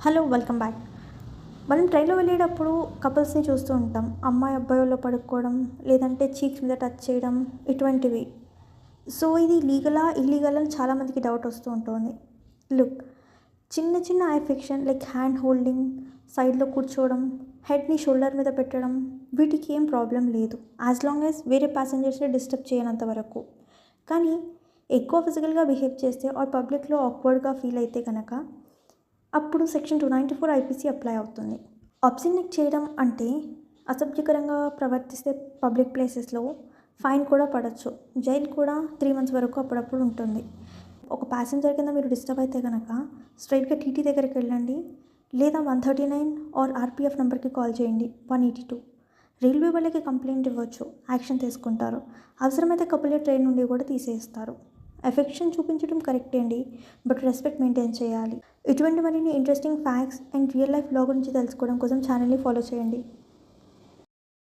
Hello welcome back. మనం ట్రైన్లో వెళ్ళేటప్పుడు కపుల్స్ని చూస్తూ ఉంటాం. అమ్మాయి అబ్బాయిలో పడుకోవడం, లేదంటే చీక్స్ మీద టచ్ చేయడం, ఇటువంటివి. సో ఇది లీగలా ఇల్లీగల్ అని చాలామందికి డౌట్ వస్తూ ఉంటుంది. లుక్, చిన్న చిన్న I fiction like hand holding, సైడ్లో కూర్చోవడం, హెడ్ని షోల్డర్ మీద పెట్టడం, వీటికి ఏం ప్రాబ్లం లేదు యాజ్ లాంగ్ యాజ్ వేరే ప్యాసింజర్స్ని డిస్టర్బ్ చేయనంత వరకు. కానీ ఎక్కువ ఫిజికల్గా బిహేవ్ చేస్తే ఆర్ పబ్లిక్లో ఆక్వర్డ్గా ఫీల్ అయితే కనుక అప్పుడు సెక్షన్ 294 ఐపీసీ అప్లై అవుతుంది. ఆబ్సెంట్ చేయడం అంటే అసభ్యకరంగా ప్రవర్తిస్తే పబ్లిక్ ప్లేసెస్లో ఫైన్ కూడా పడవచ్చు, జైలు కూడా 3 months వరకు అప్పుడప్పుడు ఉంటుంది. ఒక ప్యాసింజర్ కింద మీరు డిస్టర్బ్ అయితే కనుక స్ట్రైట్గా టీటీ దగ్గరికి వెళ్ళండి, లేదా 139 ఆర్ ఆర్పీఎఫ్ నెంబర్కి కాల్ చేయండి 182. రైల్వే వాళ్ళకి కంప్లైంట్ ఇవ్వచ్చు, యాక్షన్ తీసుకుంటారు. అవసరమైతే కపుల్ ట్రైన్ నుండి కూడా తీసేస్తారు. ఎఫెక్షన్ చూపించడం కరెక్టే అండి, బట్ రెస్పెక్ట్ మెయింటైన్ చేయాలి. ఇటువంటి మరిన్ని interesting facts and real life blog గురించి తెలుసుకోవడం కోసం ఛానల్ని ఫాలో చేయండి.